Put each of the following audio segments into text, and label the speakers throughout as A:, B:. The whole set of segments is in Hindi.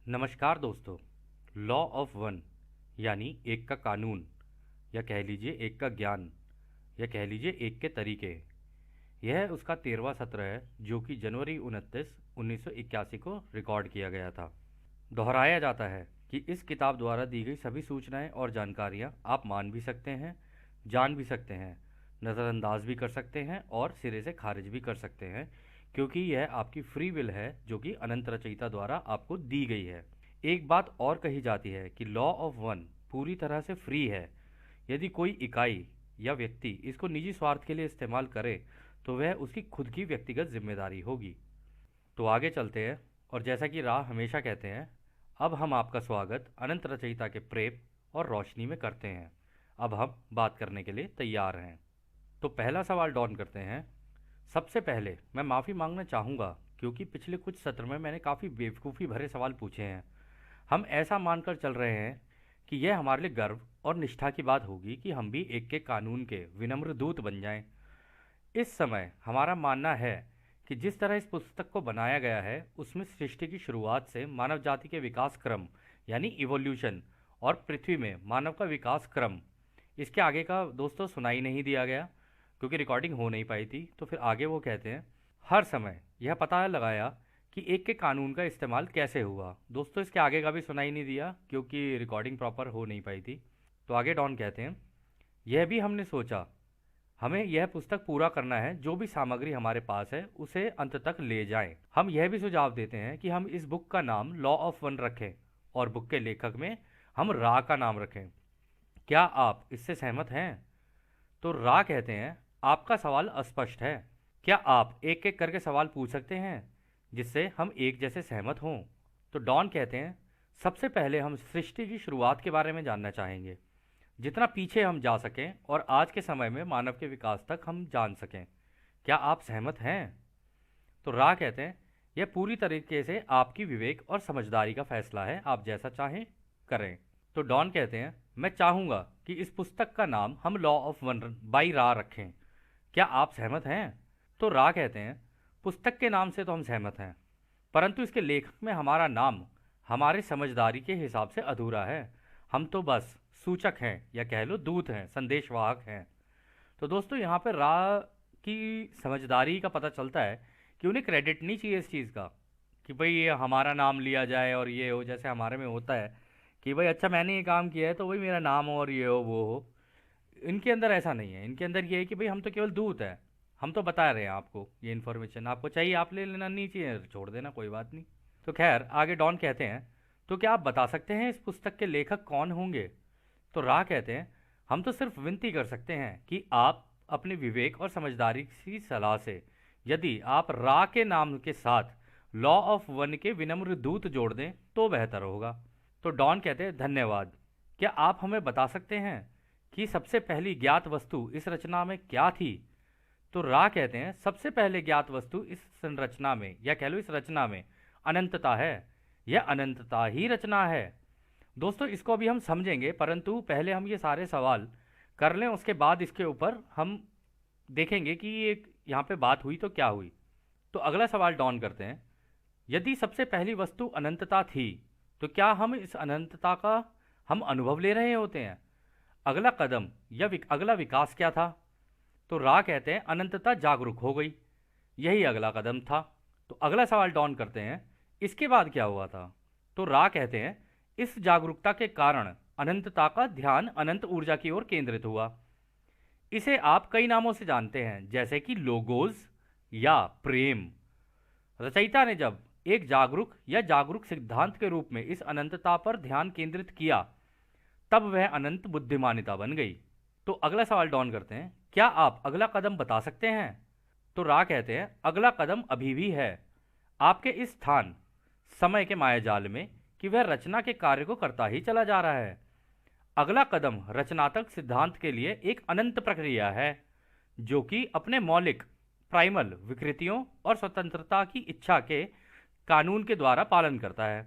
A: नमस्कार दोस्तों। लॉ ऑफ वन यानी एक का कानून, या कह लीजिए एक का ज्ञान, या कह लीजिए एक के तरीके। यह उसका 13वां सत्र है जो कि जनवरी 1981 को रिकॉर्ड किया गया था। दोहराया जाता है कि इस किताब द्वारा दी गई सभी सूचनाएं और जानकारियां आप मान भी सकते हैं, जान भी सकते हैं, नज़रअंदाज भी कर सकते हैं और सिरे से खारिज भी कर सकते हैं, क्योंकि यह आपकी फ्री विल है जो कि अनंत रचयिता द्वारा आपको दी गई है। एक बात और कही जाती है कि लॉ ऑफ वन पूरी तरह से फ्री है। यदि कोई इकाई या व्यक्ति इसको निजी स्वार्थ के लिए इस्तेमाल करे तो वह उसकी खुद की व्यक्तिगत जिम्मेदारी होगी। तो आगे चलते हैं, और जैसा कि राह हमेशा कहते हैं, अब हम आपका स्वागत अनंत रचयिता के प्रेम और रोशनी में करते हैं। अब हम बात करने के लिए तैयार हैं। तो पहला सवाल डॉन करते हैं। सबसे पहले मैं माफ़ी मांगना चाहूँगा क्योंकि पिछले कुछ सत्र में मैंने काफ़ी बेवकूफ़ी भरे सवाल पूछे हैं। हम ऐसा मानकर चल रहे हैं कि यह हमारे लिए गर्व और निष्ठा की बात होगी कि हम भी एक के कानून के विनम्र दूत बन जाएं। इस समय हमारा मानना है कि जिस तरह इस पुस्तक को बनाया गया है उसमें सृष्टि की शुरुआत से मानव जाति के विकास क्रम यानी इवोल्यूशन और पृथ्वी में मानव का विकास क्रम, इसके आगे का दोस्तों सुनाई नहीं दिया गया क्योंकि रिकॉर्डिंग हो नहीं पाई थी। तो फिर आगे वो कहते हैं, हर समय यह पता लगाया कि एक के कानून का इस्तेमाल कैसे हुआ। दोस्तों इसके आगे का भी सुनाई नहीं दिया क्योंकि रिकॉर्डिंग प्रॉपर हो नहीं पाई थी। तो आगे डॉन कहते हैं, यह भी हमने सोचा हमें यह पुस्तक पूरा करना है, जो भी सामग्री हमारे पास है उसे अंत तक ले जाएं। हम यह भी सुझाव देते हैं कि हम इस बुक का नाम लॉ ऑफ वन रखें और बुक के लेखक में हम रा का नाम रखें। क्या आप इससे सहमत हैं? तो रा कहते हैं, आपका सवाल अस्पष्ट है। क्या आप एक एक करके सवाल पूछ सकते हैं जिससे हम एक जैसे सहमत हों? तो डॉन कहते हैं, सबसे पहले हम सृष्टि की शुरुआत के बारे में जानना चाहेंगे, जितना पीछे हम जा सकें और आज के समय में मानव के विकास तक हम जान सकें। क्या आप सहमत हैं? तो रा कहते हैं, यह पूरी तरीके से आपकी विवेक और समझदारी का फैसला है, आप जैसा चाहें करें। तो डॉन कहते हैं, मैं चाहूँगा कि इस पुस्तक का नाम हम लॉ ऑफ वन बाई रा रखें। क्या आप सहमत हैं? तो रा कहते हैं, पुस्तक के नाम से तो हम सहमत हैं, परंतु इसके लेखक में हमारा नाम हमारे समझदारी के हिसाब से अधूरा है। हम तो बस सूचक हैं या कह लो दूत हैं, संदेशवाहक हैं। तो दोस्तों यहाँ पर रा की समझदारी का पता चलता है कि उन्हें क्रेडिट नहीं चाहिए इस चीज़ का कि भाई ये हमारा नाम लिया जाए और ये हो, जैसे हमारे में होता है कि भाई अच्छा मैंने ये काम किया है तो वही मेरा नाम हो और ये हो वो हो। इनके अंदर ऐसा नहीं है। इनके अंदर ये है कि भाई हम तो केवल दूत हैं, हम तो बता रहे हैं आपको ये इन्फॉर्मेशन, आपको चाहिए आप ले लेना, नहीं चाहिए छोड़ देना, कोई बात नहीं। तो खैर आगे डॉन कहते हैं, तो क्या आप बता सकते हैं इस पुस्तक के लेखक कौन होंगे? तो राह कहते हैं, हम तो सिर्फ विनती कर सकते हैं कि आप अपने विवेक और समझदारी की सलाह से यदि आप रा के नाम के साथ लॉ ऑफ वन के विनम्र दूत जोड़ दें तो बेहतर होगा। तो डॉन कहते हैं, धन्यवाद। क्या आप हमें बता सकते हैं कि सबसे पहली ज्ञात वस्तु इस रचना में क्या थी? तो रा कहते हैं, सबसे पहले ज्ञात वस्तु इस संरचना में या कह लो इस रचना में अनंतता है। यह अनंतता ही रचना है। दोस्तों इसको अभी हम समझेंगे, परंतु पहले हम ये सारे सवाल कर लें, उसके बाद इसके ऊपर हम देखेंगे कि ये यहाँ पे बात हुई तो क्या हुई। तो अगला सवाल डॉन करते हैं, यदि सबसे पहली वस्तु अनंतता थी तो क्या हम इस अनंतता का हम अनुभव ले रहे होते हैं? अगला कदम या अगला विकास क्या था? तो रा कहते हैं, अनंतता जागरूक हो गई, यही अगला कदम था। तो अगला सवाल डॉन करते हैं, इसके बाद क्या हुआ था? तो रा कहते हैं, इस जागरूकता के कारण अनंतता का ध्यान अनंत ऊर्जा की ओर केंद्रित हुआ। इसे आप कई नामों से जानते हैं, जैसे कि लोगोस या प्रेम। रचयिता ने जब एक जागरूक या जागरूक सिद्धांत के रूप में इस अनंतता पर ध्यान केंद्रित किया तब वह अनंत बुद्धिमानिता बन गई। तो अगला सवाल डॉन करते हैं, क्या आप अगला कदम बता सकते हैं? तो रा कहते हैं, अगला कदम अभी भी है, आपके इस स्थान समय के मायाजाल में कि वह रचना के कार्य को करता ही चला जा रहा है। अगला कदम रचनात्मक सिद्धांत के लिए एक अनंत प्रक्रिया है जो कि अपने मौलिक प्राइमल विकृतियों और स्वतंत्रता की इच्छा के कानून के द्वारा पालन करता है।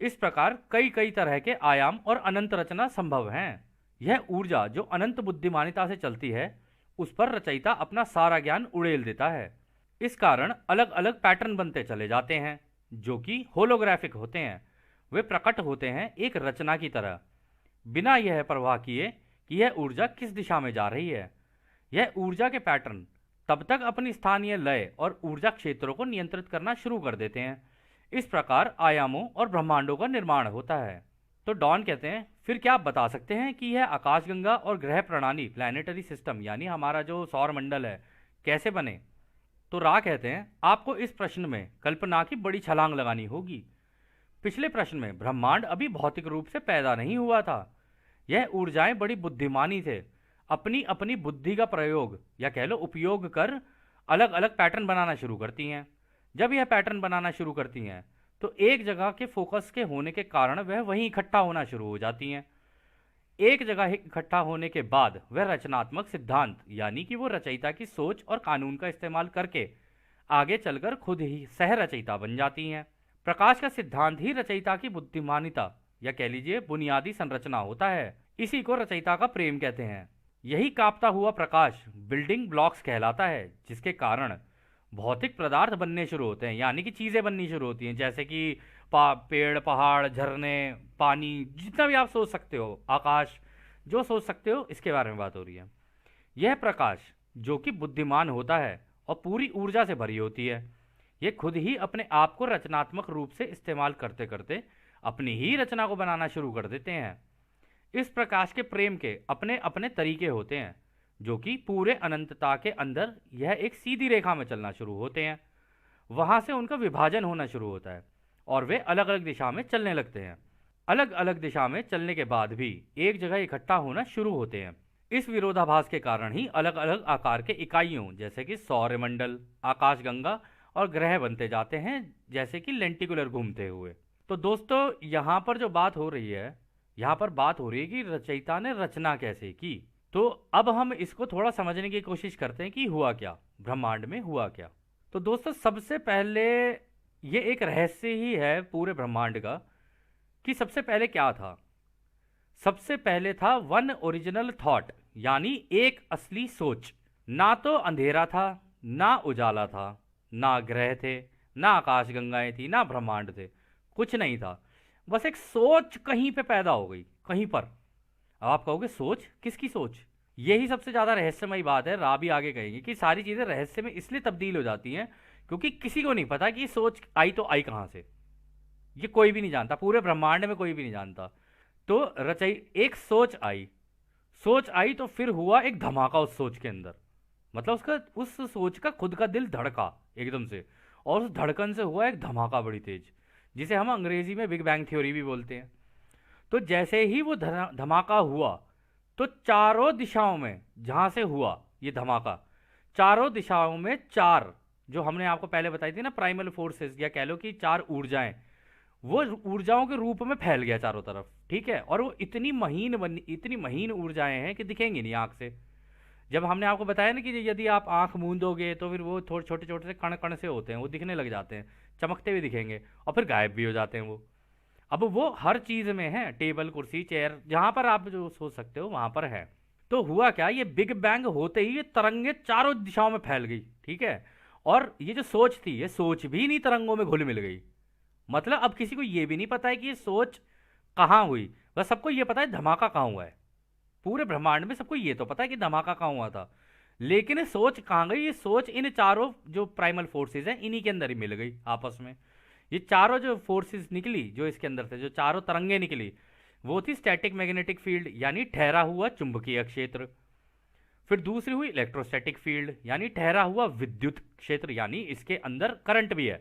A: इस प्रकार कई कई तरह के आयाम और अनंत रचना संभव हैं। यह ऊर्जा जो अनंत बुद्धिमानिता से चलती है उस पर रचयिता अपना सारा ज्ञान उड़ेल देता है। इस कारण अलग अलग पैटर्न बनते चले जाते हैं जो कि होलोग्राफिक होते हैं। वे प्रकट होते हैं एक रचना की तरह, बिना यह परवाह किए कि यह ऊर्जा किस दिशा में जा रही है। यह ऊर्जा के पैटर्न तब तक अपनी स्थानीय लय और ऊर्जा क्षेत्रों को नियंत्रित करना शुरू कर देते हैं। इस प्रकार आयामों और ब्रह्मांडों का निर्माण होता है। तो डॉन कहते हैं, फिर क्या आप बता सकते हैं कि यह आकाशगंगा और ग्रह प्रणाली प्लानिटरी सिस्टम यानी हमारा जो सौर मंडल है कैसे बने? तो रा कहते हैं, आपको इस प्रश्न में कल्पना की बड़ी छलांग लगानी होगी। पिछले प्रश्न में ब्रह्मांड अभी भौतिक रूप से पैदा नहीं हुआ था। यह ऊर्जाएं बड़ी बुद्धिमानी से अपनी अपनी बुद्धि का प्रयोग या कह लो उपयोग कर अलग अलग पैटर्न बनाना शुरू करती हैं। जब यह पैटर्न बनाना शुरू करती हैं तो एक जगह के फोकस के होने के कारण वह वहीं इकट्ठा होना शुरू हो जाती हैं। एक जगह इकट्ठा होने के बाद वह रचनात्मक सिद्धांत यानी कि वो रचयिता की सोच और कानून का इस्तेमाल करके आगे चलकर खुद ही सह रचयिता बन जाती हैं। प्रकाश का सिद्धांत ही रचयिता की बुद्धिमानिता या कह लीजिए बुनियादी संरचना होता है। इसी को रचयिता का प्रेम कहते हैं। यही कांपता हुआ प्रकाश बिल्डिंग ब्लॉक्स कहलाता है, जिसके कारण भौतिक पदार्थ बनने शुरू होते हैं यानी कि चीजें बननी शुरू होती हैं, जैसे कि पेड़, पहाड़, झरने, पानी, जितना भी आप सोच सकते हो, आकाश, जो सोच सकते हो इसके बारे में बात हो रही है। यह प्रकाश जो कि बुद्धिमान होता है और पूरी ऊर्जा से भरी होती है, ये खुद ही अपने आप को रचनात्मक रूप से इस्तेमाल करते करते अपनी ही रचना को बनाना शुरू कर देते हैं। इस प्रकाश के प्रेम के अपने अपने तरीके होते हैं, जो कि पूरे अनंतता के अंदर यह एक सीधी रेखा में चलना शुरू होते हैं। वहां से उनका विभाजन होना शुरू होता है और वे अलग अलग दिशा में चलने लगते हैं। अलग अलग दिशा में चलने के बाद भी एक जगह इकट्ठा होना शुरू होते हैं। इस विरोधाभास के कारण ही अलग अलग आकार के इकाइयों जैसे कि सौरमंडल, आकाशगंगा और ग्रह बनते जाते हैं, जैसे कि लेंटिकुलर घूमते हुए। तो दोस्तों यहाँ पर जो बात हो रही है, यहाँ पर बात हो रही है कि रचयिता ने रचना कैसे की। तो अब हम इसको थोड़ा समझने की कोशिश करते हैं कि हुआ क्या, ब्रह्मांड में हुआ क्या। तो दोस्तों सबसे पहले ये एक रहस्य ही है पूरे ब्रह्मांड का कि सबसे पहले क्या था। सबसे पहले था वन ओरिजिनल थॉट यानी एक असली सोच। ना तो अंधेरा था, ना उजाला था, ना ग्रह थे, ना आकाशगंगाएं थी, ना ब्रह्मांड थे, कुछ नहीं था। बस एक सोच कहीं पे पैदा हो गई, कहीं पर। अब आप कहोगे सोच, किसकी सोच? यही सबसे ज्यादा रहस्यमयी बात है। रा भी आगे कहेंगे कि सारी चीजें रहस्य में इसलिए तब्दील हो जाती हैं क्योंकि किसी को नहीं पता कि सोच आई तो आई कहां से। ये कोई भी नहीं जानता, पूरे ब्रह्मांड में कोई भी नहीं जानता। तो एक सोच आई तो फिर हुआ एक धमाका उस सोच के अंदर। मतलब उसका, उस सोच का खुद का दिल धड़का एकदम से, और उस धड़कन से हुआ एक धमाका बड़ी तेज, जिसे हम अंग्रेजी में बिग बैंग थ्योरी भी बोलते हैं। तो जैसे ही वो धमाका हुआ तो चारों दिशाओं में जहां से हुआ ये धमाका, चारों दिशाओं में चार, जो हमने आपको पहले बताई थी ना, प्राइमल फोर्सेस या कह लो कि चार ऊर्जाएं, वो ऊर्जाओं के रूप में फैल गया चारों तरफ। ठीक है, और वो इतनी महीन ऊर्जाएं हैं कि दिखेंगी नहीं आंख से। जब हमने आपको बताया ना कि यदि आप आंख मूंदोगे तो फिर वो थोड़े छोटे छोटे से कण कण से होते हैं, वो दिखने लग जाते हैं, चमकते हुए दिखेंगे और फिर गायब भी हो जाते हैं वो। अब वो हर चीज में है, टेबल, कुर्सी, चेयर, जहां पर आप जो सोच सकते हो वहां पर है। तो हुआ क्या, ये बिग बैंग होते ही ये तरंगे चारों दिशाओं में फैल गई। ठीक है, और ये जो सोच थी, ये सोच भी नहीं तरंगों में घुल मिल गई। मतलब अब किसी को ये भी नहीं पता है कि ये सोच कहाँ हुई, बस सबको ये पता है धमाका कहाँ हुआ है। पूरे ब्रह्मांड में सबको ये तो पता है कि धमाका कहाँ हुआ था, लेकिन ये सोच कहाँ गई? ये सोच इन चारों जो प्राइमल फोर्सेस हैं इन्हीं के अंदर ही मिल गई आपस में। ये चारों जो फोर्सेस निकली, जो इसके अंदर से जो चारों तरंगे निकली, वो थी स्टैटिक मैग्नेटिक फील्ड यानी ठहरा हुआ चुंबकीय क्षेत्र। फिर दूसरी हुई इलेक्ट्रोस्टैटिक फील्ड यानी ठहरा हुआ विद्युत क्षेत्र, यानी इसके अंदर करंट भी है।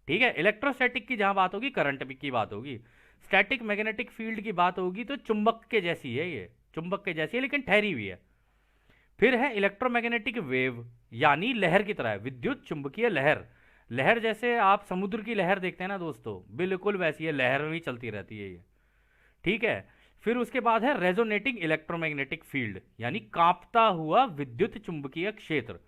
A: ठीक है, इलेक्ट्रोस्टैटिक की जहां बात होगी करंट की बात होगी, स्टैटिक मैग्नेटिक फील्ड की बात होगी तो चुंबक के जैसी है, ये चुंबक के जैसी है लेकिन ठहरी हुई है। फिर है इलेक्ट्रोमैग्नेटिक वेव यानी लहर की तरह है, विद्युत चुंबकीय लहर। लहर जैसे आप समुद्र की लहर देखते हैं ना दोस्तों, बिल्कुल वैसी है, लहर भी चलती रहती है ये। ठीक है, फिर उसके बाद है रेजोनेटिंग इलेक्ट्रोमैग्नेटिक फील्ड यानी कांपता हुआ विद्युत चुंबकीय क्षेत्र।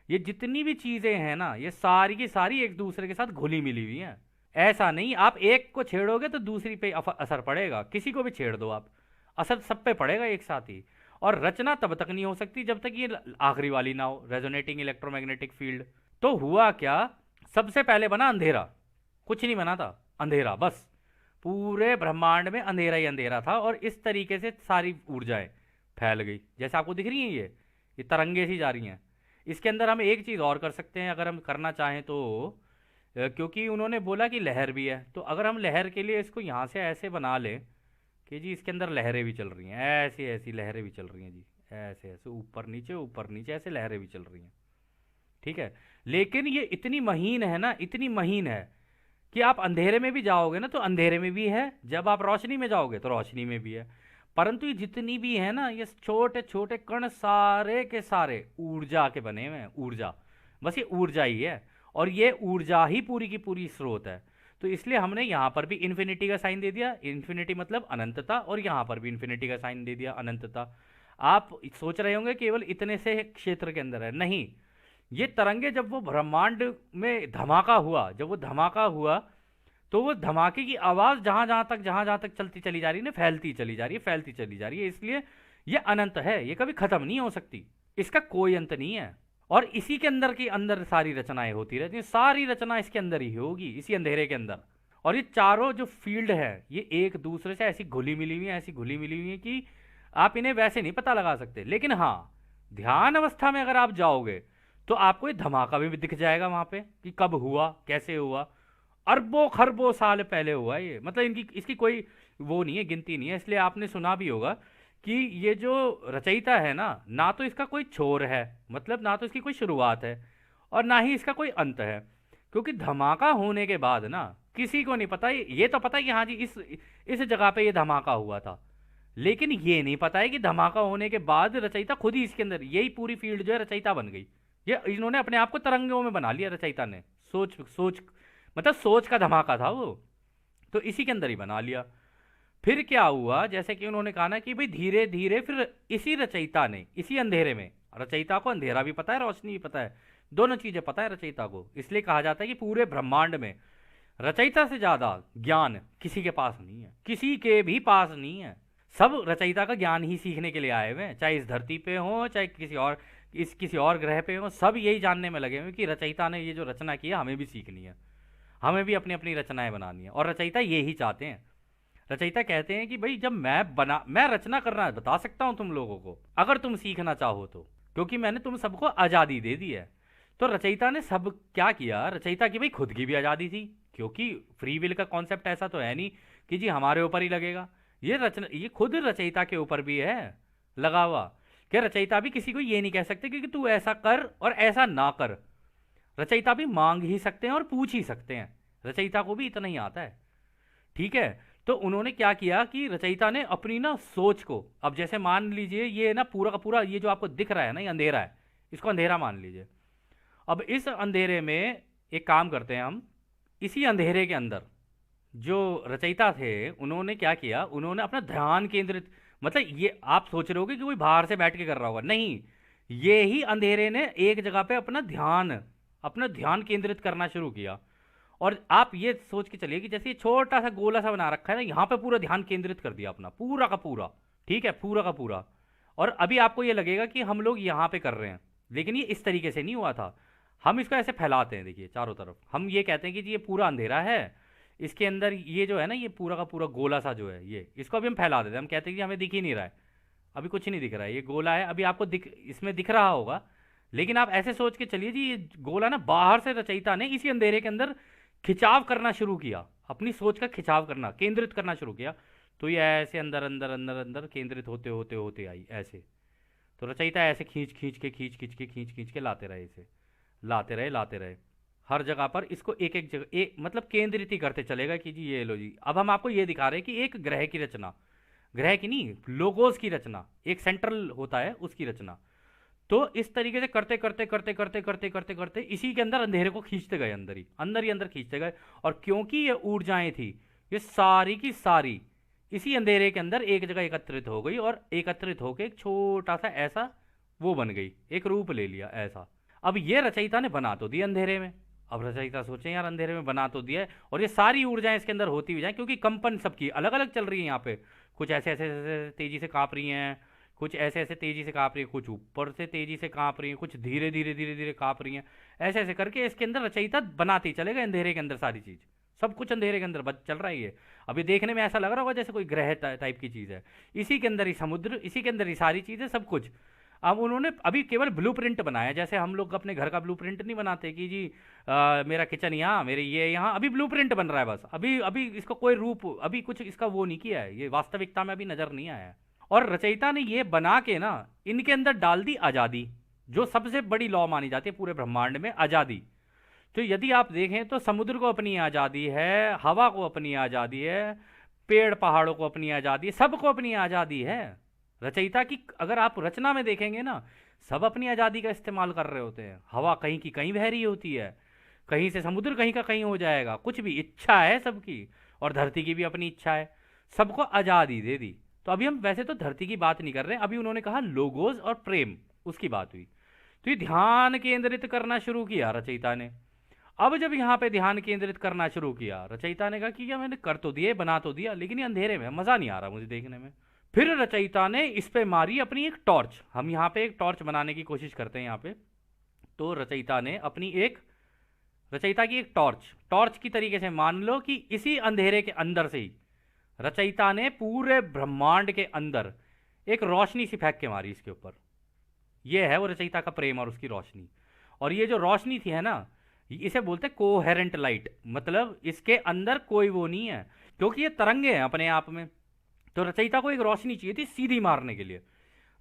A: ये जितनी भी चीजें हैं ना, ये सारी की सारी एक दूसरे के साथ घुली मिली हुई हैं। ऐसा नहीं आप एक को छेड़ोगे तो दूसरी पे असर पड़ेगा, किसी को भी छेड़ दो आप, असर सब पे पड़ेगा एक साथ ही। और रचना तब तक नहीं हो सकती जब तक ये आखिरी वाली ना हो, रेजोनेटिंग इलेक्ट्रोमैग्नेटिक फील्ड। तो हुआ क्या, सबसे पहले बना अंधेरा, कुछ नहीं बना था, अंधेरा बस। पूरे ब्रह्मांड में अंधेरा ही अंधेरा था और इस तरीके से सारी ऊर्जाएं फैल गई। जैसे आपको दिख रही हैं ये तरंगे सी जा रही हैं। इसके अंदर हम एक चीज़ और कर सकते हैं अगर हम करना चाहें तो। क्योंकि उन्होंने बोला कि लहर भी है, तो अगर हम लहर के लिए इसको यहाँ से ऐसे बना लें कि जी इसके अंदर लहरें भी चल रही हैं, ऐसी ऐसी लहरें भी चल रही हैं जी, ऐसे ऐसे ऊपर नीचे ऐसे लहरें भी चल रही हैं। ठीक है। लेकिन ये इतनी महीन है ना, इतनी महीन है कि आप अंधेरे में भी जाओगे ना तो अंधेरे में भी है, जब आप रोशनी में जाओगे तो रोशनी में भी है। परंतु ये जितनी भी है ना, ये छोटे छोटे कण सारे के सारे ऊर्जा के बने हुए हैं। ऊर्जा, बस ये ऊर्जा ही है और ये ऊर्जा ही पूरी की पूरी स्रोत है। तो इसलिए हमने यहाँ पर भी इन्फिनिटी का साइन दे दिया, इन्फिनिटी मतलब अनंतता, और यहाँ पर भी इन्फिनिटी का साइन दे दिया, अनंतता। आप सोच रहे होंगे केवल इतने से क्षेत्र के अंदर है, नहीं। ये तरंगे जब वो ब्रह्मांड में धमाका हुआ, जब वो धमाका हुआ तो वो धमाके की आवाज जहां जहां तक चलती चली जा रही है ना, फैलती चली जा रही है, फैलती चली जा रही है। इसलिए ये अनंत है, ये कभी खत्म नहीं हो सकती, इसका कोई अंत नहीं है। और इसी के अंदर की अंदर सारी रचनाएं होती रहती हैं, सारी रचना इसके अंदर ही होगी, इसी अंधेरे के अंदर। और ये चारों जो फील्ड है ये एक दूसरे से ऐसी घुली मिली हुई है, ऐसी घुली मिली हुई है कि आप इन्हें वैसे नहीं पता लगा सकते। लेकिन हाँ, ध्यान अवस्था में अगर आप जाओगे तो आपको ये धमाका भी दिख जाएगा वहां पे कि कब हुआ, कैसे हुआ। अरबों खरबों साल पहले हुआ ये, मतलब इनकी इसकी कोई वो नहीं है, गिनती नहीं है। इसलिए आपने सुना भी होगा कि ये जो रचयिता है ना, ना तो इसका कोई छोर है, मतलब ना तो इसकी कोई शुरुआत है और ना ही इसका कोई अंत है। क्योंकि धमाका होने के बाद ना किसी को नहीं पता, ये तो पता है कि हाँ जी इस जगह पे ये धमाका हुआ था, लेकिन ये नहीं पता है कि धमाका होने के बाद रचयिता खुद ही इसके अंदर, यही पूरी फील्ड जो है रचयिता बन गई। ये इन्होंने अपने आप को तरंगों में बना लिया रचयिता ने, सोच सोच मतलब सोच का धमाका था वो, तो इसी के अंदर ही बना लिया। फिर क्या हुआ, जैसे कि उन्होंने कहा ना कि भाई धीरे धीरे फिर इसी रचयिता ने, इसी अंधेरे में, रचयिता को अंधेरा भी पता है, रोशनी भी पता है, दोनों चीजें पता है रचयिता को। इसलिए कहा जाता है कि पूरे ब्रह्मांड में रचयिता से ज्यादा ज्ञान किसी के पास नहीं है, किसी के भी पास नहीं है। सब रचयिता का ज्ञान ही सीखने के लिए आए हुए हैं, चाहे इस धरती पे हो चाहे किसी और ग्रह पे हो, सब यही जानने में लगे हुए कि रचयिता ने ये जो रचना की है हमें भी सीखनी है, हमें भी अपनी अपनी रचनाएं बनानी है। और रचयिता ये ही चाहते हैं। रचयिता कहते हैं कि भाई जब मैं रचना करना बता सकता हूं तुम लोगों को, अगर तुम सीखना चाहो तो, क्योंकि मैंने तुम सबको आज़ादी दे दी है। तो रचयिता ने सब क्या किया, रचयिता की भाई खुद की भी आज़ादी थी, क्योंकि फ्री विल का कॉन्सेप्ट ऐसा तो है नहीं कि जी हमारे ऊपर ही लगेगा। ये खुद रचयिता के ऊपर भी है लगा हुआ, कि रचयिता भी किसी को ये नहीं कह सकते कि तू ऐसा कर और ऐसा ना कर। रचयिता भी मांग ही सकते हैं और पूछ ही सकते हैं, रचयिता को भी इतना ही आता है। ठीक है। तो उन्होंने क्या किया कि रचयिता ने अपनी ना सोच को, अब जैसे मान लीजिए ये ना पूरा का पूरा ये जो आपको दिख रहा है ना, ये अंधेरा है, इसको अंधेरा मान लीजिए। अब इस अंधेरे में एक काम करते हैं हम, इसी अंधेरे के अंदर जो रचयिता थे उन्होंने क्या किया, उन्होंने अपना ध्यान केंद्रित, मतलब ये आप सोच रहे होगे कि कोई बाहर से बैठ के कर रहा होगा, नहीं, ये ही अंधेरे ने एक जगह पे अपना ध्यान केंद्रित करना शुरू किया। और आप ये सोच के चलिए कि जैसे ये छोटा सा गोला सा बना रखा है ना, यहाँ पे पूरा ध्यान केंद्रित कर दिया अपना, पूरा का पूरा। ठीक है, पूरा का पूरा। और अभी आपको ये लगेगा कि हम लोग यहाँ पे कर रहे हैं, लेकिन ये इस तरीके से नहीं हुआ था। हम इसको ऐसे फैलाते हैं, देखिए चारों तरफ, हम ये कहते हैं कि जी ये पूरा अंधेरा है, इसके अंदर ये जो है ना, ये पूरा का पूरा गोला सा जो है, ये इसको अभी हम फैला देते हैं, हम कहते हैं कि हमें दिख ही नहीं रहा है, अभी कुछ नहीं दिख रहा है, ये गोला है, अभी आपको इसमें दिख रहा होगा। लेकिन आप ऐसे सोच के चलिए जी, ये गोला ना बाहर से रचयिता ने इसी अंधेरे के अंदर खिंचाव करना शुरू किया, अपनी सोच का खिंचाव करना, केंद्रित करना शुरू किया। तो ये ऐसे अंदर अंदर अंदर अंदर केंद्रित होते होते होते आई ऐसे। तो रचयिता ऐसे खींच खींच के लाते रहे, इसे लाते रहे हर जगह पर, इसको एक एक जगह एक मतलब केंद्रित ही करते चलेगा कि जी ये लो जी। अब हम आपको ये दिखा रहे हैं कि एक ग्रह की रचना, ग्रह की नहीं, लोगोस की रचना, एक सेंट्रल होता है उसकी रचना। तो इस तरीके से करते करते करते करते करते करते करते इसी के अंदर अंधेरे को खींचते गए, अंदर ही अंदर खींचते गए। और क्योंकि ये ऊर्जाएं थी, ये सारी की सारी इसी अंधेरे के अंदर एक जगह एकत्रित हो गई, और एकत्रित होकर एक छोटा सा ऐसा वो बन गई, एक रूप ले लिया ऐसा। अब ये रचयिता ने बना तो दिया अंधेरे में। अब रचयिता सोचे यार अंधेरे में बना तो दिया है, और ये सारी ऊर्जाएं इसके अंदर होती हुई जाए, क्योंकि कंपन सबकी अलग अलग चल रही है यहाँ पे, कुछ ऐसे ऐसे ऐसे तेजी से कांप रही हैं, कुछ ऐसे ऐसे तेजी से कांप रही है, कुछ ऊपर से तेजी से कांप रही है, कुछ धीरे धीरे धीरे धीरे कांप रही हैं। ऐसे ऐसे करके इसके अंदर रचयिता बनाते ही चले गए अंधेरे के अंदर सारी चीज, सब कुछ अंधेरे के अंदर बच चल रहा है ये। अभी देखने में ऐसा लग रहा होगा जैसे कोई ग्रह टाइप की चीज़ है। इसी के अंदर ही समुद्र, इसी के अंदर ही सारी चीज़ें, सब कुछ। अब उन्होंने अभी केवल ब्लूप्रिंट बनाया, जैसे हम लोग अपने घर का ब्लूप्रिंट नहीं बनाते कि जी मेरा किचन यहाँ, मेरे ये यहाँ, अभी ब्लूप्रिंट बन रहा है बस। अभी अभी इसको कोई रूप, अभी कुछ इसका वो नहीं किया है, ये वास्तविकता में अभी नजर नहीं आया है। और रचयिता ने ये बना के ना इनके अंदर डाल दी आज़ादी, जो सबसे बड़ी लॉ मानी जाती है पूरे ब्रह्मांड में, आज़ादी। तो यदि आप देखें तो समुद्र को अपनी आज़ादी है, हवा को अपनी आज़ादी है, पेड़ पहाड़ों को अपनी आज़ादी है, सबको अपनी आज़ादी है। रचयिता की अगर आप रचना में देखेंगे ना, सब अपनी आज़ादी का इस्तेमाल कर रहे होते हैं। हवा कहीं की कहीं बह रही होती है, कहीं से समुद्र कहीं का कहीं हो जाएगा, कुछ भी इच्छा है सबकी। और धरती की भी अपनी इच्छा है, सबको आज़ादी दे दी। तो अभी हम वैसे तो धरती की बात नहीं कर रहे हैं, अभी उन्होंने कहा लोगोस और प्रेम, उसकी बात हुई। तो ये ध्यान केंद्रित करना शुरू किया रचयिता ने। अब जब यहाँ पे ध्यान केंद्रित करना शुरू किया, रचयिता ने कहा कि क्या मैंने कर तो दिए, बना तो दिया, लेकिन ये अंधेरे में मज़ा नहीं आ रहा मुझे देखने में। फिर रचयिता ने इस पे मारी अपनी एक टॉर्च। हम यहाँ पे एक टॉर्च बनाने की कोशिश करते हैं यहाँ पे। तो रचयिता ने अपनी एक, रचयिता की एक टॉर्च की तरीके से मान लो कि इसी अंधेरे के अंदर से ही रचयिता ने पूरे ब्रह्मांड के अंदर एक रोशनी सी फेंक के मारी इसके ऊपर। यह है वो रचयिता का प्रेम और उसकी रोशनी। और ये जो रोशनी थी है ना, इसे बोलते हैं कोहेरेंट लाइट, मतलब इसके अंदर कोई वो नहीं है, क्योंकि ये तरंगे हैं अपने आप में। तो रचयिता को एक रोशनी चाहिए थी सीधी मारने के लिए।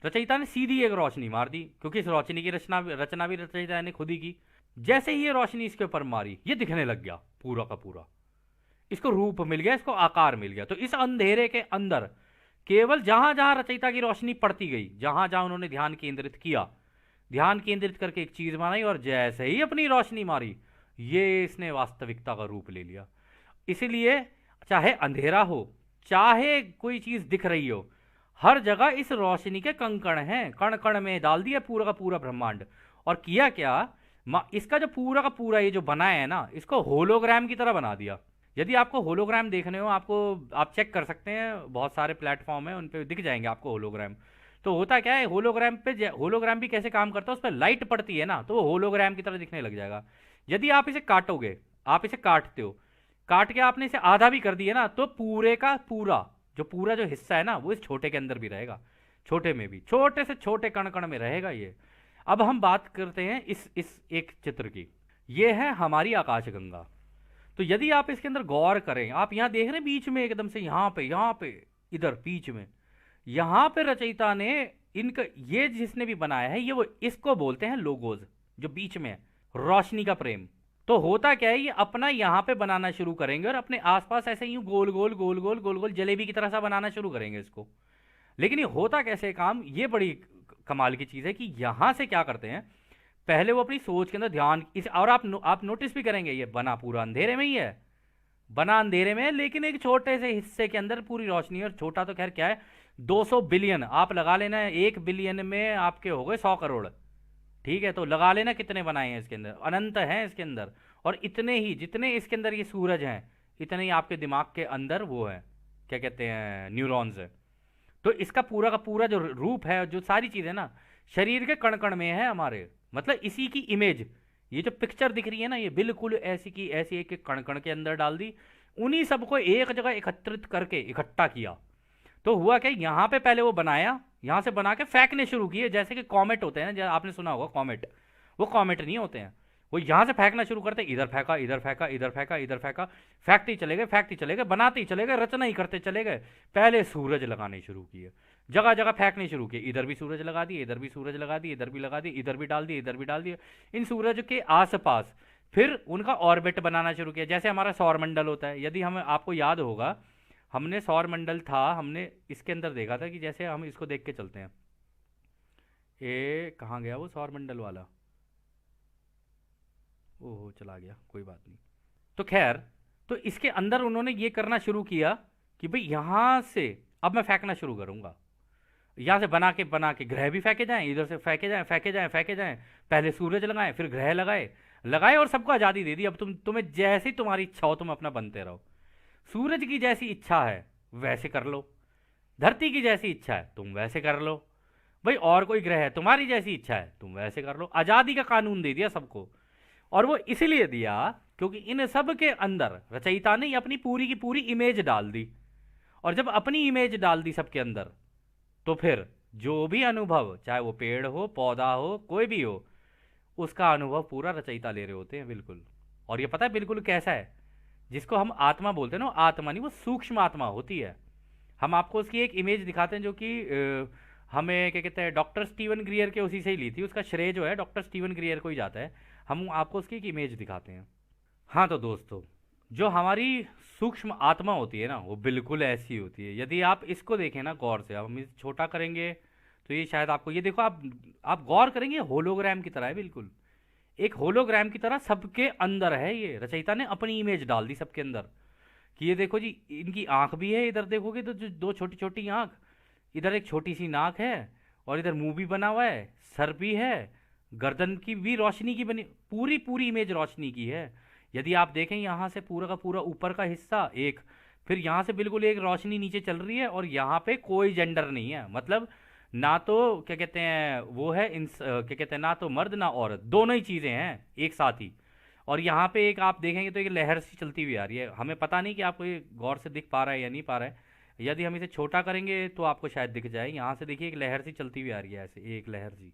A: रचयिता ने सीधी एक रोशनी मार दी, क्योंकि इस रोशनी की रचना भी रचयिता ने खुद ही की। जैसे ही ये रोशनी इसके ऊपर मारी, ये दिखने लग गया पूरा का पूरा, इसको रूप मिल गया, इसको आकार मिल गया। तो इस अंधेरे के अंदर केवल जहां जहां रचयिता की रोशनी पड़ती गई, जहां जहां उन्होंने ध्यान केंद्रित किया, ध्यान केंद्रित करके एक चीज बनाई, और जैसे ही अपनी रोशनी मारी, ये इसने वास्तविकता का रूप ले लिया। इसीलिए चाहे अंधेरा हो, चाहे कोई चीज दिख रही हो, हर जगह इस रोशनी के कंकण हैं, कण कण में डाल दिया पूरा का पूरा ब्रह्मांड। और किया क्या, इसका जो पूरा का पूरा ये जो बनाया है ना, इसको होलोग्राम की तरह बना दिया। यदि आपको होलोग्राम देखने हो, आपको आप चेक कर सकते हैं, बहुत सारे प्लेटफॉर्म है उन पे दिख जाएंगे आपको होलोग्राम। तो होता क्या है, होलोग्राम पे, होलोग्राम भी कैसे काम करता है, उस पर लाइट पड़ती है ना, तो वो होलोग्राम की तरह दिखने लग जाएगा। यदि आप इसे काटोगे, आप इसे काटते हो, काट के आपने इसे आधा भी कर दिया ना, तो पूरे का पूरा जो हिस्सा है ना, वो इस छोटे के अंदर भी रहेगा, छोटे में भी, छोटे से छोटे कण कण में रहेगा ये। अब हम बात करते हैं इस एक चित्र की। ये है हमारी आकाशगंगा। तो यदि आप इसके अंदर गौर करें, आप यहां देख रहे हैं बीच में एकदम से, यहां पे इधर बीच में, यहां पे रचयिता ने इनका, ये जिसने भी बनाया है, ये वो, इसको बोलते हैं लोगोज, जो बीच में है, रोशनी का प्रेम। तो होता क्या है, ये अपना यहां पे बनाना शुरू करेंगे और अपने आसपास ऐसे यूं गोल गोल गोल गोल गोल गोल जलेबी की तरह सा बनाना शुरू करेंगे इसको। लेकिन ये होता कैसे काम, ये बड़ी कमाल की चीज है कि यहां से क्या करते हैं, पहले वो अपनी सोच के अंदर ध्यान इस, और आप नोटिस भी करेंगे, ये बना पूरा अंधेरे में ही है, बना अंधेरे में है, लेकिन एक छोटे से हिस्से के अंदर पूरी रोशनी है। और छोटा तो खैर क्या है, 200 बिलियन आप लगा लेना, 1 बिलियन में आपके हो गए 100 करोड़, ठीक है, तो लगा लेना कितने बनाए हैं इसके अंदर, अनंत हैं इसके अंदर। और इतने ही जितने इसके अंदर ये सूरज हैं, इतने ही आपके दिमाग के अंदर वो है, क्या कहते हैं, न्यूरॉन्स है। तो इसका पूरा का पूरा जो रूप है, जो सारी चीजें ना, शरीर के कण कण में है हमारे, मतलब इसी की इमेज, ये जो पिक्चर दिख रही है ना, ये बिल्कुल ऐसी की ऐसी एक एक कण कण के अंदर डाल दी, उन्हीं सबको एक जगह एकत्रित करके इकट्ठा किया। तो हुआ क्या, यहां पे पहले वो बनाया, यहां से बना के फेंकने शुरू किए, जैसे कि कॉमेट होते हैं, जैसे आपने सुना होगा कॉमेट, वो कॉमेट नहीं होते हैं, वो यहां से फेंकना शुरू करते, इधर फेंका, इधर फेंका, इधर फेंका, इधर फेंका, फेंकते ही चले गए, फेंकते ही चले गए, बनाते ही चले गए, रचना ही करते चले गए। पहले सूरज लगाने शुरू किए, जगह जगह फेंकने शुरू किए, इधर भी सूरज लगा दिए, इधर भी सूरज लगा दिए, इधर भी लगा दिए, इधर भी डाल दिए, इधर भी डाल दिए, इन सूरज के आसपास। फिर उनका ऑर्बिट बनाना शुरू किया, जैसे हमारा सौरमंडल होता है। यदि हम, आपको याद होगा, हमने सौरमंडल था, हमने इसके अंदर देखा था कि जैसे हम इसको देख के चलते हैं, ये कहाँ गया वो सौरमंडल वाला, ओहो चला गया, कोई बात नहीं। तो खैर, तो इसके अंदर उन्होंने ये करना शुरू किया कि भाई यहां से अब मैं फेंकना शुरू करूंगा, यहां से बना के ग्रह भी फेंके जाएं, इधर से फेंके जाएं, फेंके जाएं, फेंके जाएं। पहले सूरज लगाए, फिर ग्रह लगाए, लगाए, और सबको आज़ादी दे दी। अब तुम्हें जैसी तुम्हारी इच्छा हो, तुम अपना बनते रहो। सूरज की जैसी इच्छा है वैसे कर लो, धरती की जैसी इच्छा है तुम वैसे कर लो, भाई और कोई ग्रह है, तुम्हारी जैसी इच्छा है तुम वैसे कर लो। आज़ादी का कानून दे दिया सबको। और वो इसीलिए दिया क्योंकि इन सब के अंदर रचयिता ने अपनी पूरी की पूरी इमेज डाल दी, और जब अपनी इमेज डाल दी सबके अंदर, तो फिर जो भी अनुभव, चाहे वो पेड़ हो, पौधा हो, कोई भी हो, उसका अनुभव पूरा रचयिता ले रहे होते हैं, बिल्कुल। और ये पता है बिल्कुल कैसा है? जिसको हम आत्मा बोलते हैं ना, आत्मा नहीं, वो सूक्ष्म आत्मा होती है। हम आपको उसकी एक इमेज दिखाते हैं, जो कि हमें क्या कहते हैं, डॉक्टर स्टीवन ग्रियर के उसी से ही ली थी, उसका श्रेय जो है डॉक्टर स्टीवन ग्रियर को ही जाता है। हम आपको उसकी एक इमेज दिखाते हैं। हाँ तो दोस्तों, जो हमारी सूक्ष्म आत्मा होती है ना, वो बिल्कुल ऐसी होती है। यदि आप इसको देखें ना गौर से, अब हम इसे छोटा करेंगे तो ये शायद आपको, ये देखो आप गौर करेंगे, होलोग्राम की तरह है बिल्कुल। एक होलोग्राम की तरह सबके अंदर है। ये रचयिता ने अपनी इमेज डाल दी सबके अंदर, कि ये देखो जी, इनकी आंख भी है, इधर देखोगे तो जो दो छोटी छोटी आंख, इधर एक छोटी सी नाक है, और इधर मुंह भी बना हुआ है, सर भी है, गर्दन की भी रोशनी की बनी, पूरी पूरी इमेज रोशनी की है। यदि आप देखें यहाँ से पूरा का पूरा ऊपर का हिस्सा एक, फिर यहाँ से बिल्कुल एक रोशनी नीचे चल रही है, और यहाँ पे कोई जेंडर नहीं है, मतलब ना तो क्या कहते हैं वो है क्या कहते हैं, ना तो मर्द ना औरत, दोनों ही चीज़ें हैं एक साथ ही। और यहाँ पे एक आप देखेंगे तो एक लहर सी चलती हुई आ रही है, हमें पता नहीं कि आपको ये गौर से दिख पा रहा है या नहीं पा रहा है। यदि हम इसे छोटा करेंगे तो आपको शायद दिख जाए। यहाँ से देखिए एक लहर सी चलती हुई आ रही है, ऐसे एक लहर सी।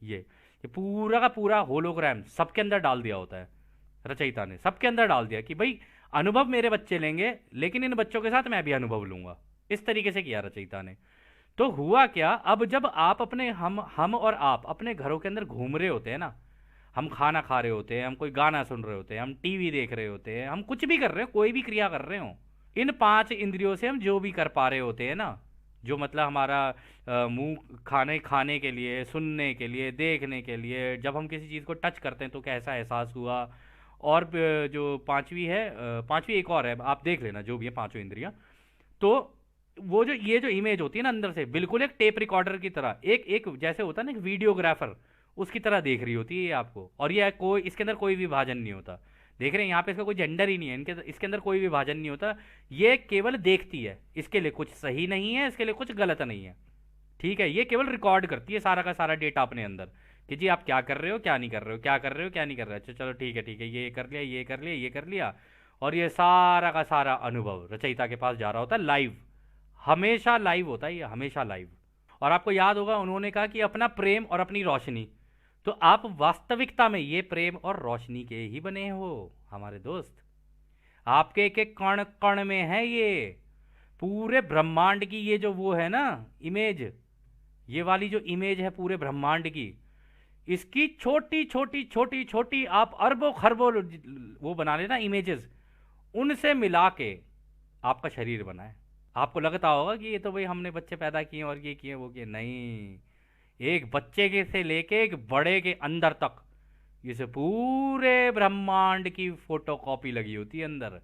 A: ये पूरा का पूरा होलोग्राम सबके अंदर डाल दिया होता है, रचयिता ने सबके अंदर डाल दिया कि भाई अनुभव मेरे बच्चे लेंगे, लेकिन इन बच्चों के साथ मैं भी अनुभव लूंगा। इस तरीके से किया रचयिता ने। तो हुआ क्या, अब जब आप अपने, हम और आप अपने घरों के अंदर घूम रहे होते हैं ना, हम खाना खा रहे होते हैं, हम कोई गाना सुन रहे होते हैं, हम टीवी देख रहे होते हैं, हम कुछ भी कर रहे हो, कोई भी क्रिया कर रहे हो, इन पांच इंद्रियों से हम जो भी कर पा रहे होते हैं ना, जो मतलब हमारा मुंह खाने खाने के लिए, सुनने के लिए, देखने के लिए, जब हम किसी चीज़ को टच करते हैं तो कैसा एहसास हुआ, और जो पांचवी है, पांचवी एक और है, आप देख लेना जो भी है पांचों इंद्रियां। तो वो जो ये जो इमेज होती है ना अंदर से, बिल्कुल एक टेप रिकॉर्डर की तरह, एक एक जैसे होता है ना एक वीडियोग्राफर, उसकी तरह देख रही होती है ये आपको। और ये कोई, इसके अंदर कोई विभाजन नहीं होता। देख रहे हैं यहाँ पे, इसका कोई जेंडर ही नहीं है, इनके इसके अंदर कोई विभाजन नहीं होता। ये केवल देखती है, इसके लिए कुछ सही नहीं है, इसके लिए कुछ गलत नहीं है, ठीक है। ये केवल रिकॉर्ड करती है सारा का सारा डेटा अपने अंदर, कि जी आप क्या कर रहे हो, क्या नहीं कर रहे हो, क्या कर रहे हो, क्या नहीं कर रहे हो। अच्छा चलो ठीक है ठीक है, ये कर लिया, ये कर लिया, ये कर लिया। और ये सारा का सारा अनुभव रचयिता के पास जा रहा होता है लाइव, हमेशा लाइव होता है ये, हमेशा लाइव। और आपको याद होगा उन्होंने कहा कि अपना प्रेम और अपनी रोशनी, तो आप वास्तविकता में ये प्रेम और रोशनी के ही बने हो हमारे दोस्त। आपके एक एक कण कण में है ये, पूरे ब्रह्मांड की ये जो वो है ना इमेज, ये वाली जो इमेज है पूरे ब्रह्मांड की, इसकी छोटी छोटी छोटी छोटी आप अरबों खरबों वो बना लेना इमेजेस, उनसे मिला के आपका शरीर बना है। आपको लगता होगा कि ये तो भाई हमने बच्चे पैदा किए और ये किए वो किए, नहीं। एक बच्चे के से लेके एक बड़े के अंदर तक इस पूरे ब्रह्मांड की फोटोकॉपी लगी होती है अंदर,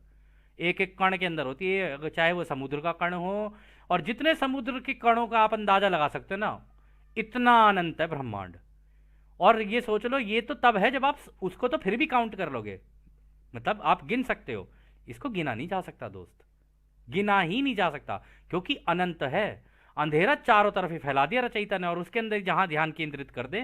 A: एक एक कण के अंदर होती है, चाहे वो समुद्र का कण हो, और जितने समुद्र के कणों का आप अंदाजा लगा सकते हो ना, इतना अनंत है ब्रह्मांड। और ये सोच लो, ये तो तब है जब आप उसको तो फिर भी काउंट कर लोगे, मतलब आप गिन सकते हो, इसको गिना नहीं जा सकता दोस्त, गिना ही नहीं जा सकता, क्योंकि अनंत है। अंधेरा चारों तरफ ही फैला दिया रचयिता ने, और उसके अंदर जहां ध्यान केंद्रित कर दे,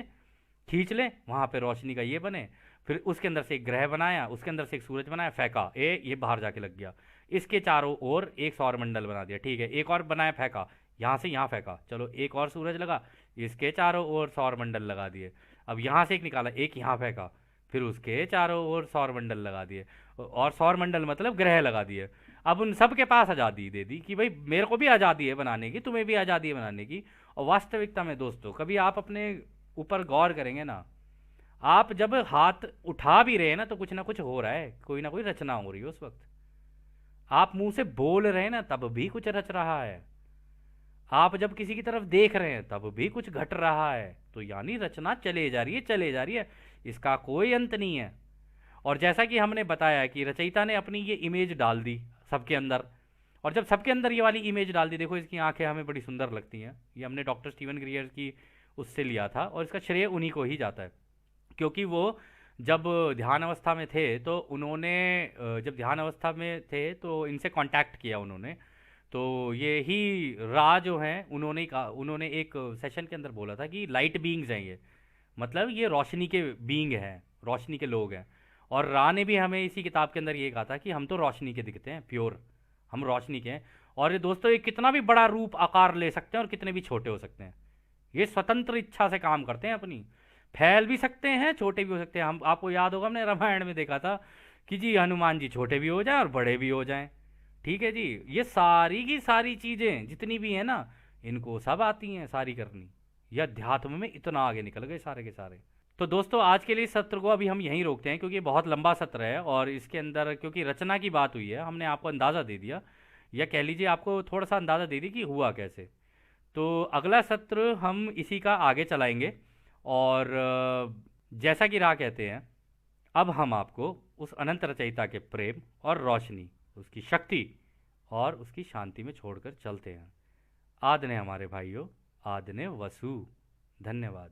A: खींच ले, वहां पे रोशनी का ये बने। फिर उसके अंदर से एक ग्रह बनाया, उसके अंदर से एक सूरज बनाया, फेंका, ये बाहर जाके लग गया। इसके चारों ओर एक सौर मंडल बना दिया, ठीक है, एक और बनाया, फेंका, यहां से यहां फेंका, चलो एक और सूरज लगा, इसके चारों ओर सौर मंडल लगा दिए। अब यहां से एक निकाला, एक यहां फेंका, फिर उसके चारों ओर सौर मंडल लगा दिए, और सौर मंडल मतलब ग्रह लगा दिए। अब उन सब के पास आज़ादी दे दी कि भाई मेरे को भी आज़ादी है बनाने की, तुम्हें भी आज़ादी है बनाने की। और वास्तविकता में दोस्तों, कभी आप अपने ऊपर गौर करेंगे ना, आप जब हाथ उठा भी रहे हैं ना, तो कुछ ना कुछ हो रहा है, कोई ना कोई रचना हो रही है उस वक्त। आप मुंह से बोल रहे हैं ना, तब भी कुछ रच रहा है। आप जब किसी की तरफ देख रहे हैं तब भी कुछ घट रहा है। तो यानी रचना चले जा रही है, चले जा रही है, इसका कोई अंत नहीं है। और जैसा कि हमने बताया कि रचयिता ने अपनी ये इमेज डाल दी सबके अंदर, और जब सबके अंदर ये वाली इमेज डाल दी, देखो इसकी आंखें हमें बड़ी सुंदर लगती हैं, ये हमने डॉक्टर स्टीवन ग्रियर की उससे लिया था, और इसका श्रेय उन्हीं को ही जाता है। क्योंकि वो जब ध्यान अवस्था में थे तो उन्होंने, जब ध्यान अवस्था में थे तो इनसे कांटेक्ट किया उन्होंने, तो ये ही रा जो हैं उन्होंने कहा, उन्होंने एक सेशन के अंदर बोला था कि लाइट बीइंग्स हैं ये, मतलब ये रोशनी के बीइंग हैं, रोशनी के लोग हैं। और रा ने भी हमें इसी किताब के अंदर ये कहा था कि हम तो रोशनी के दिखते हैं, प्योर, हम रोशनी के हैं। और ये दोस्तों, ये कितना भी बड़ा रूप आकार ले सकते हैं और कितने भी छोटे हो सकते हैं। ये स्वतंत्र इच्छा से काम करते हैं अपनी, फैल भी सकते हैं, छोटे भी हो सकते हैं। हम, आपको याद होगा, हमने रामायण में देखा था कि जी हनुमान जी छोटे भी हो जाएं और बड़े भी हो जाएं। ठीक है जी, ये सारी की सारी चीजें जितनी भी हैं ना, इनको सब आती हैं सारी करनी। ये अध्यात्म में इतना आगे निकल गए सारे के सारे। तो दोस्तों, आज के लिए इस सत्र को अभी हम यहीं रोकते हैं, क्योंकि ये बहुत लंबा सत्र है और इसके अंदर क्योंकि रचना की बात हुई है, हमने आपको अंदाज़ा दे दिया, या कह लीजिए आपको थोड़ा सा अंदाज़ा दे दी कि हुआ कैसे। तो अगला सत्र हम इसी का आगे चलाएंगे। और जैसा कि राह कहते हैं, अब हम आपको उस अनंत रचयिता के प्रेम और रोशनी, उसकी शक्ति और उसकी शांति में छोड़कर चलते हैं। आदने हमारे भाइयों, आदने वसु। धन्यवाद।